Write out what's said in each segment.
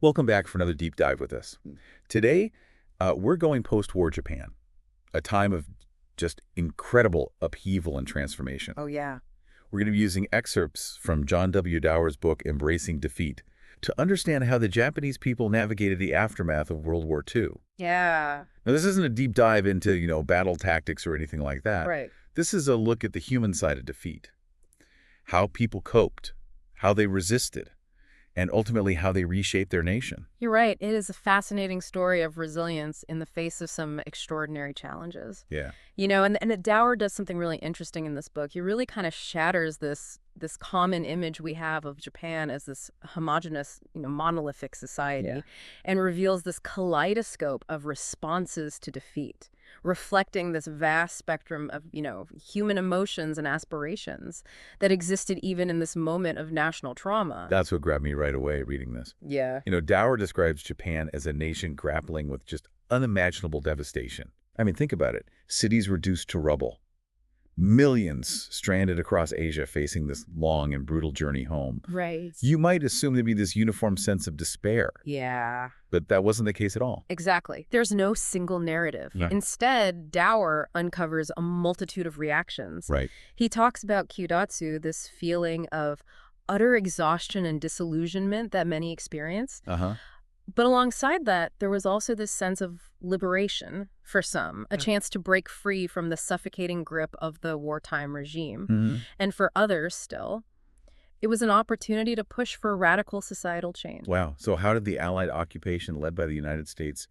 Welcome back for another deep dive with us. Today, we're going post-war Japan, a time of just incredible upheaval and transformation. Oh, yeah. We're going to be using excerpts from John W. Dower's book, Embracing Defeat, to understand how the Japanese people navigated the aftermath of World War II. Yeah. Now, this isn't a deep dive into, battle tactics or anything like that. Right. This is a look at the human side of defeat, how people coped, how they resisted, and ultimately how they reshaped their nation. You're right. It is a fascinating story of resilience in the face of some extraordinary challenges. Yeah. And Dower does something really interesting in this book. He really kind of shatters this common image we have of Japan as this homogenous, monolithic society, and reveals this kaleidoscope of responses to defeat, reflecting this vast spectrum of, human emotions and aspirations that existed even in this moment of national trauma. That's what grabbed me right away reading this. Yeah. Dower describes Japan as a nation grappling with just unimaginable devastation. I mean, think about it. Cities reduced to rubble. Millions stranded across Asia facing this long and brutal journey home. Right. You might assume there'd be this uniform sense of despair. Yeah. But that wasn't the case at all. Exactly. There's no single narrative. Right. Instead, Dower uncovers a multitude of reactions. Right. He talks about kyudatsu, this feeling of utter exhaustion and disillusionment that many experience. But alongside that, there was also this sense of liberation for some, a chance to break free from the suffocating grip of the wartime regime. And for others still, it was an opportunity to push for radical societal change. Wow. So how did the Allied occupation led by the United States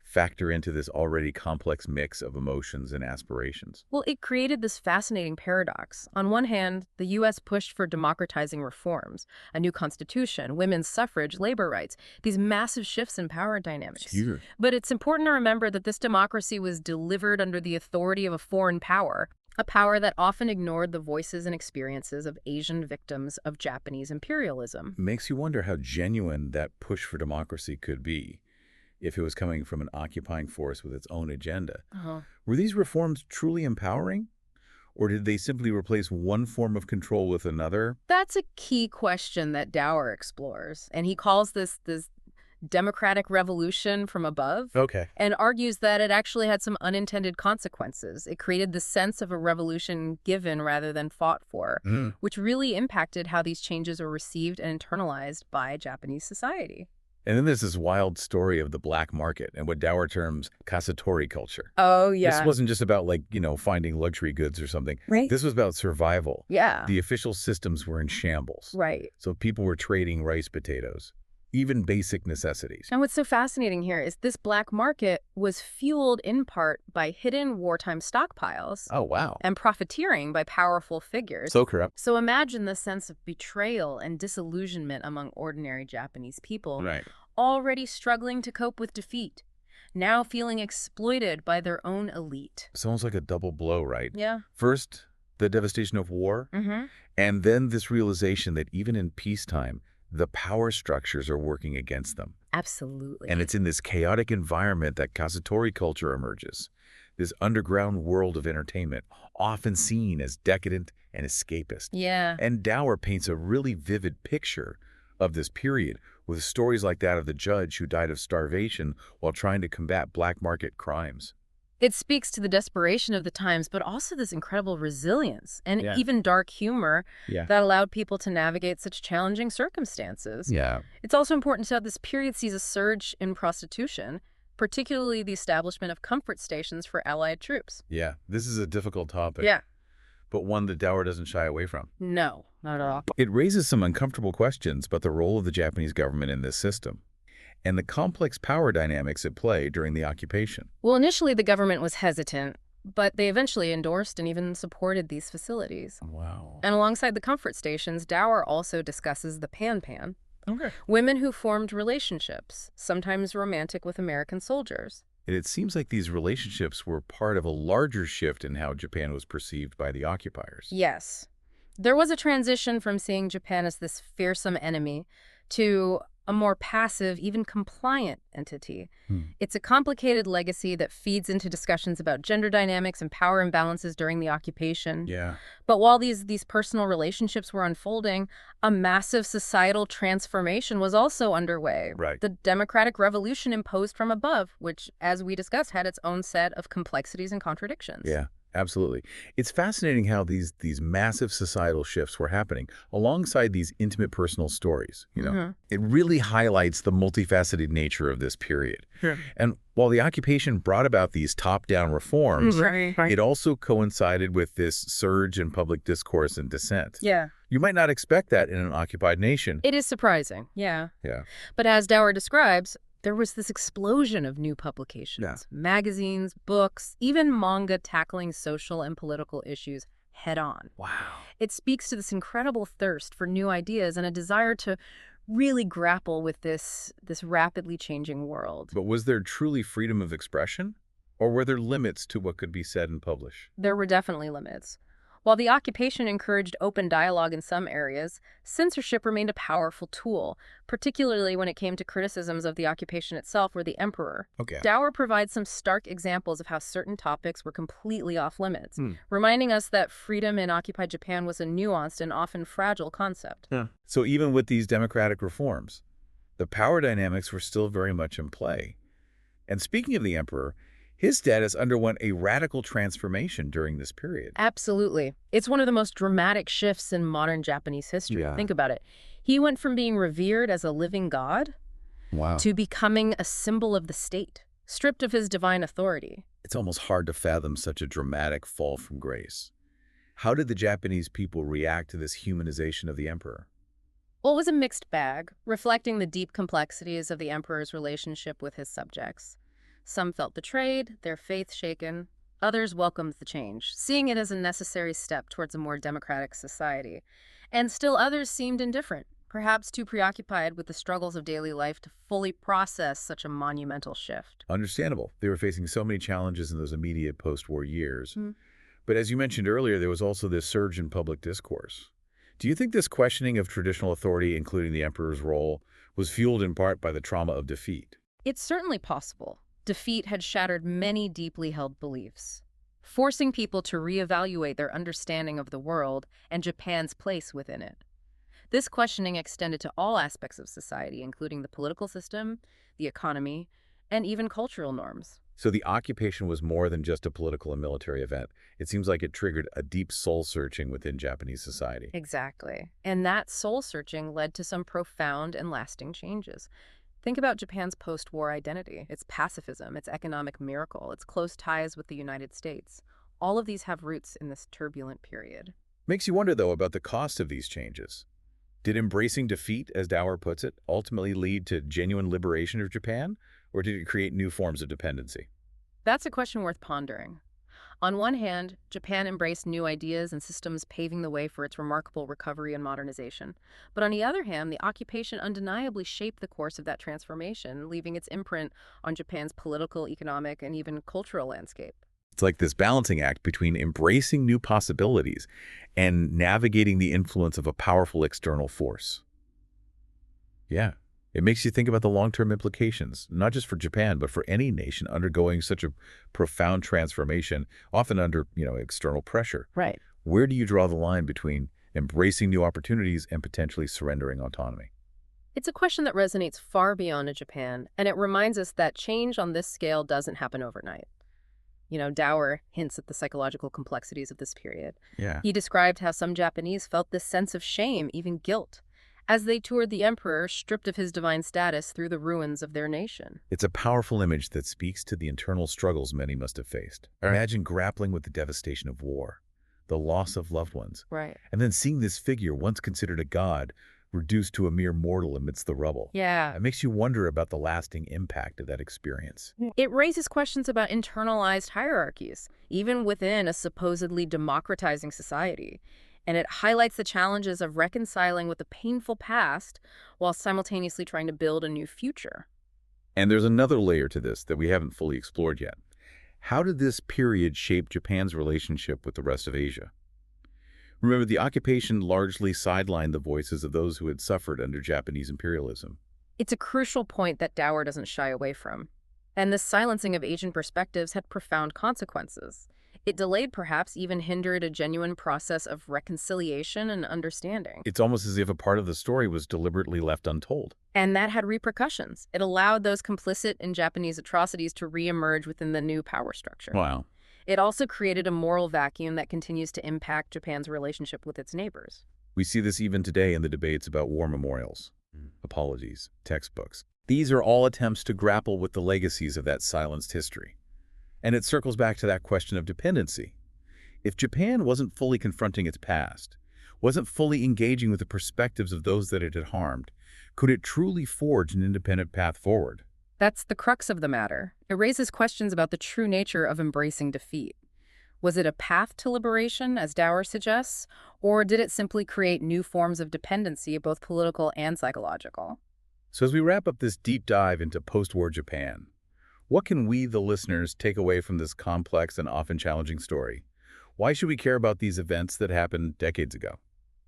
factor into this already complex mix of emotions and aspirations? Well, it created this fascinating paradox. On one hand, the U.S. pushed for democratizing reforms, a new constitution, women's suffrage, labor rights, these massive shifts in power dynamics. Huge. But it's important to remember that this democracy was delivered under the authority of a foreign power, a power that often ignored the voices and experiences of Asian victims of Japanese imperialism. Makes you wonder how genuine that push for democracy could be if it was coming from an occupying force with its own agenda. Were these reforms truly empowering? Or did they simply replace one form of control with another? That's a key question that Dower explores, and he calls this democratic revolution from above. Okay. And argues that it actually had some unintended consequences. It created the sense of a revolution given rather than fought for, which really impacted how these changes are received and internalized by Japanese society. And then there's this wild story of the black market and what Dower terms kasatori culture. Oh, yeah. This wasn't just about finding luxury goods or something. Right. This was about survival. Yeah. The official systems were in shambles. Right. So people were trading rice, potatoes, even basic necessities. And what's so fascinating here is this black market was fueled in part by hidden wartime stockpiles. Oh, wow. And profiteering by powerful figures. So corrupt. So imagine the sense of betrayal and disillusionment among ordinary Japanese people, Right. already struggling to cope with defeat, now feeling exploited by their own elite. It's almost like a double blow, right? Yeah. First, the devastation of war, and then this realization that even in peacetime, the power structures are working against them. Absolutely. And it's in this chaotic environment that kasatori culture emerges, this underground world of entertainment, often seen as decadent and escapist. Yeah. And Dower paints a really vivid picture of this period with stories like that of the judge who died of starvation while trying to combat black market crimes. It speaks to the desperation of the times, but also this incredible resilience and even dark humor that allowed people to navigate such challenging circumstances. Yeah. It's also important to note this period sees a surge in prostitution, particularly the establishment of comfort stations for Allied troops. Yeah, this is a difficult topic. Yeah. But one that Dower doesn't shy away from. No, not at all. It raises some uncomfortable questions about the role of the Japanese government in this system and the complex power dynamics at play during the occupation. Well, initially the government was hesitant, but they eventually endorsed and even supported these facilities. Wow. And alongside the comfort stations, Dower also discusses the pan-pan, Okay. women who formed relationships, sometimes romantic, with American soldiers. And it seems like these relationships were part of a larger shift in how Japan was perceived by the occupiers. Yes. There was a transition from seeing Japan as this fearsome enemy to a more passive, even compliant entity. It's a complicated legacy that feeds into discussions about gender dynamics and power imbalances during the occupation. Yeah. But while these personal relationships were unfolding, a massive societal transformation was also underway. Right. The democratic revolution imposed from above, which, as we discussed, had its own set of complexities and contradictions. Yeah. Absolutely. It's fascinating how these massive societal shifts were happening alongside these intimate personal stories, you know. It really highlights the multifaceted nature of this period. Sure. And while the occupation brought about these top-down reforms, Right. it also coincided with this surge in public discourse and dissent. Yeah. You might not expect that in an occupied nation. It is surprising, yeah. Yeah. But as Dower describes, there was this explosion of new publications, magazines, books, even manga tackling social and political issues head-on. Wow. It speaks to this incredible thirst for new ideas and a desire to really grapple with this rapidly changing world. But was there truly freedom of expression? Or were there limits to what could be said and published? There were definitely limits. While the occupation encouraged open dialogue in some areas, censorship remained a powerful tool, particularly when it came to criticisms of the occupation itself or the emperor. Okay. Dower provides some stark examples of how certain topics were completely off limits, reminding us that freedom in occupied Japan was a nuanced and often fragile concept. Yeah. So even with these democratic reforms, the power dynamics were still very much in play. And speaking of the emperor, his status underwent a radical transformation during this period. Absolutely. It's one of the most dramatic shifts in modern Japanese history. Yeah. Think about it. He went from being revered as a living god to becoming a symbol of the state, stripped of his divine authority. It's almost hard to fathom such a dramatic fall from grace. How did the Japanese people react to this humanization of the emperor? Well, it was a mixed bag, reflecting the deep complexities of the emperor's relationship with his subjects. Some felt betrayed, their faith shaken. Others welcomed the change, seeing it as a necessary step towards a more democratic society. And still others seemed indifferent, perhaps too preoccupied with the struggles of daily life to fully process such a monumental shift. Understandable. They were facing so many challenges in those immediate post-war years. But as you mentioned earlier, there was also this surge in public discourse. Do you think this questioning of traditional authority, including the emperor's role, was fueled in part by the trauma of defeat? It's certainly possible. Defeat had shattered many deeply held beliefs, forcing people to reevaluate their understanding of the world and Japan's place within it. This questioning extended to all aspects of society, including the political system, the economy, and even cultural norms. So the occupation was more than just a political and military event. It seems like it triggered a deep soul-searching within Japanese society. Exactly. And that soul-searching led to some profound and lasting changes. Think about Japan's post-war identity, its pacifism, its economic miracle, its close ties with the United States. All of these have roots in this turbulent period. Makes you wonder, though, about the cost of these changes. Did embracing defeat, as Dower puts it, ultimately lead to genuine liberation of Japan, or did it create new forms of dependency? That's a question worth pondering. On one hand, Japan embraced new ideas and systems, paving the way for its remarkable recovery and modernization. But on the other hand, the occupation undeniably shaped the course of that transformation, leaving its imprint on Japan's political, economic, and even cultural landscape. It's like this balancing act between embracing new possibilities and navigating the influence of a powerful external force. Yeah. It makes you think about the long-term implications, not just for Japan, but for any nation undergoing such a profound transformation, often under, external pressure. Right. Where do you draw the line between embracing new opportunities and potentially surrendering autonomy? It's a question that resonates far beyond Japan, and it reminds us that change on this scale doesn't happen overnight. Dower hints at the psychological complexities of this period. Yeah. He described how some Japanese felt this sense of shame, even guilt, as they toured the emperor, stripped of his divine status, through the ruins of their nation. It's a powerful image that speaks to the internal struggles many must have faced. Imagine grappling with the devastation of war, the loss of loved ones, Right. and then seeing this figure, once considered a god, reduced to a mere mortal amidst the rubble. Yeah. It makes you wonder about the lasting impact of that experience. It raises questions about internalized hierarchies, even within a supposedly democratizing society. And it highlights the challenges of reconciling with the painful past while simultaneously trying to build a new future. And there's another layer to this that we haven't fully explored yet. How did this period shape Japan's relationship with the rest of Asia? Remember, the occupation largely sidelined the voices of those who had suffered under Japanese imperialism. It's a crucial point that Dower doesn't shy away from. And this silencing of Asian perspectives had profound consequences. It delayed, perhaps even hindered, a genuine process of reconciliation and understanding. It's almost as if a part of the story was deliberately left untold. And that had repercussions. It allowed those complicit in Japanese atrocities to reemerge within the new power structure. Wow. It also created a moral vacuum that continues to impact Japan's relationship with its neighbors. We see this even today in the debates about war memorials, apologies, textbooks. These are all attempts to grapple with the legacies of that silenced history. And it circles back to that question of dependency. If Japan wasn't fully confronting its past, wasn't fully engaging with the perspectives of those that it had harmed, could it truly forge an independent path forward? That's the crux of the matter. It raises questions about the true nature of embracing defeat. Was it a path to liberation, as Dower suggests, or did it simply create new forms of dependency, both political and psychological? So as we wrap up this deep dive into post-war Japan, what can we, the listeners, take away from this complex and often challenging story? Why should we care about these events that happened decades ago?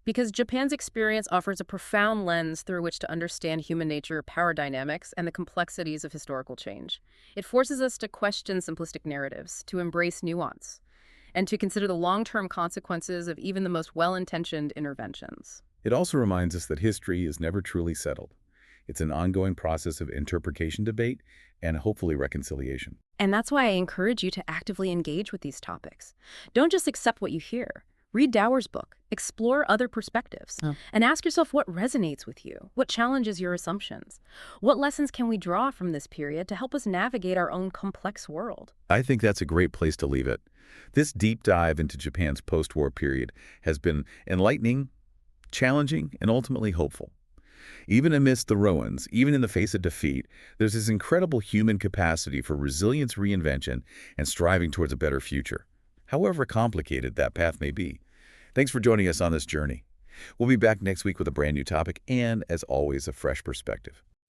Because Japan's experience offers a profound lens through which to understand human nature, power dynamics, and the complexities of historical change. It forces us to question simplistic narratives, to embrace nuance, and to consider the long-term consequences of even the most well-intentioned interventions. It also reminds us that history is never truly settled. It's an ongoing process of interpretation, debate, and hopefully reconciliation. And that's why I encourage you to actively engage with these topics. Don't just accept what you hear. Read Dower's book, explore other perspectives, and ask yourself what resonates with you, what challenges your assumptions. What lessons can we draw from this period to help us navigate our own complex world? I think that's a great place to leave it. This deep dive into Japan's post-war period has been enlightening, challenging, and ultimately hopeful. Even amidst the ruins, even in the face of defeat, there's this incredible human capacity for resilience, reinvention, and striving towards a better future, however complicated that path may be. Thanks for joining us on this journey. We'll be back next week with a brand new topic and, as always, a fresh perspective.